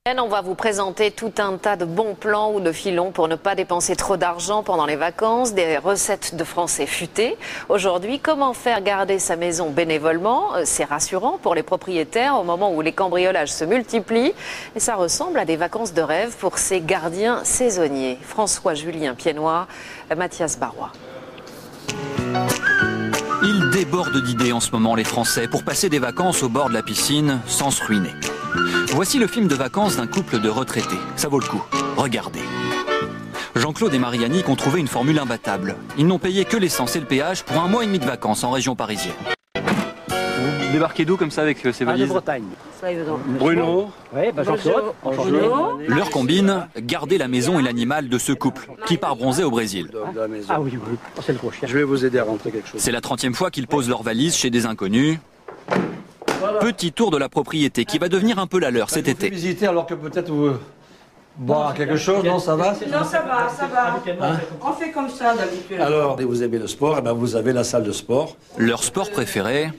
On va vous présenter tout un tas de bons plans ou de filons pour ne pas dépenser trop d'argent pendant les vacances, des recettes de Français futés. Aujourd'hui, comment faire garder sa maison bénévolement? C'est rassurant pour les propriétaires au moment où les cambriolages se multiplient. Et ça ressemble à des vacances de rêve pour ces gardiens saisonniers. François-Julien Piednoir, Mathias Barrois. Ils débordent d'idées en ce moment, les Français, pour passer des vacances au bord de la piscine sans se ruiner. Voici le film de vacances d'un couple de retraités. Ça vaut le coup. Regardez. Jean-Claude et Marie-Annick ont trouvé une formule imbattable. Ils n'ont payé que l'essence et le péage pour 1 mois et demi de vacances en région parisienne. Vous débarquez d'où comme ça avec ces valises? De Bretagne. Bruno. Oui, Jean-Claude. Leur combine, garder la maison et l'animal de ce couple, qui part bronzer au Brésil. Ah oui, c'est le gros chien. Je vais vous aider à rentrer quelque chose. C'est la 30e fois qu'ils posent leurs valises chez des inconnus. Petit tour de la propriété qui va devenir un peu la leur cet été. Visiter alors que peut-être vous boire quelque chose, non, ça va? Non, ça va, ça va. Hein? On fait comme ça d'habitude. Alors, vous aimez le sport, et ben vous avez la salle de sport. Leur sport préféré,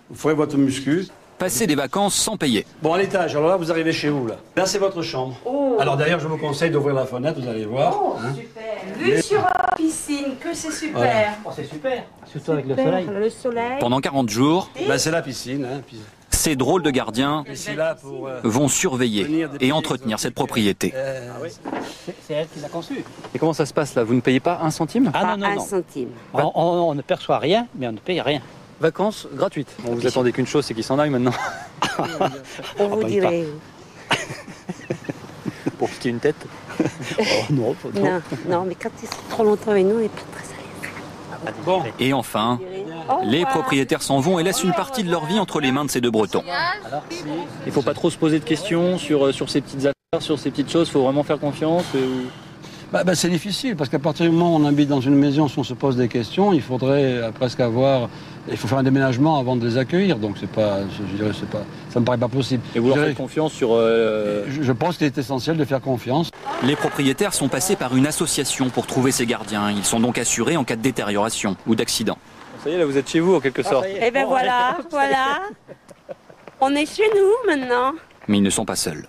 Vous ferez votre muscu. passer des vacances sans payer. Bon, à l'étage, alors là, vous arrivez chez vous, là. Là, c'est votre chambre. Oh. Alors d'ailleurs, je vous conseille d'ouvrir la fenêtre, vous allez voir. Oh, hein. super. Vue sur la piscine, que c'est super. Voilà. Oh, c'est super. Surtout avec le soleil. Le soleil. Pendant 40 jours, Ben, c'est la piscine. Hein, puis... ces drôles de gardiens Ici, là, pour... vont surveiller et entretenir cette propriété. C'est elle qui l'a conçu. Et comment ça se passe là? Vous ne payez pas 1 centime? Ah non, non, Un non. centime. On ne perçoit rien, mais on ne paye rien. Vacances gratuites. Bon, vous attendez qu'une chose, c'est qu'ils s'en aillent maintenant. On vous bah, dirait. Pour piquer une tête. Oh non, Non, non, mais quand ils sont trop longtemps avec nous, on n'est pas très à l'aise. Bon, Et enfin, les propriétaires s'en vont et laissent une partie de leur vie entre les mains de ces deux Bretons. Il ne faut pas trop se poser de questions sur ces petites affaires, sur ces petites choses. Il faut vraiment faire confiance. c'est difficile, parce qu'à partir du moment où on habite dans une maison, si on se pose des questions, il faudrait presque avoir... Il faut faire un déménagement avant de les accueillir, donc c'est pas... Je dirais, c'est pas... Ça me paraît pas possible. Et vous leur Je dirais- faites confiance sur... Je pense qu'il est essentiel de faire confiance. Les propriétaires sont passés par une association pour trouver ces gardiens. Ils sont donc assurés en cas de détérioration ou d'accident. Ça y est, là vous êtes chez vous en quelque sorte. Eh ben voilà, voilà. On est chez nous maintenant. Mais ils ne sont pas seuls.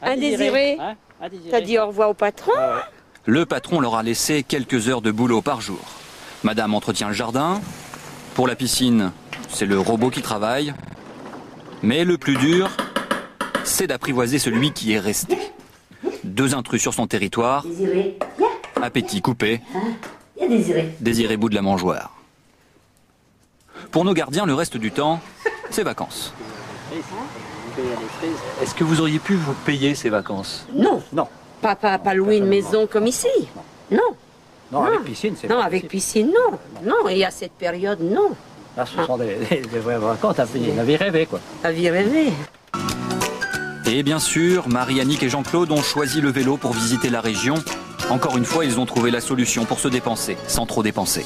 Indésiré. Hein? T'as dit au revoir au patron? Le patron leur a laissé quelques heures de boulot par jour. Madame entretient le jardin. Pour la piscine, c'est le robot qui travaille. Mais le plus dur, c'est d'apprivoiser celui qui est resté. 2 intrus sur son territoire. Désiré. Appétit coupé. Il y a Désiré. Désiré bout de la mangeoire. Pour nos gardiens, le reste du temps, c'est vacances. Est-ce que vous auriez pu vous payer ces vacances? Non. Non. Pas louer une maison comme ici. Non. Non, avec piscine, c'est Non, pas avec possible. piscine, non. Non, et à cette période, non. Là, ce sont des vraies vacances. On avait rêvé, quoi. La vie rêvée. Et bien sûr, Marie-Annick et Jean-Claude ont choisi le vélo pour visiter la région. Encore une fois, ils ont trouvé la solution pour se dépenser, sans trop dépenser.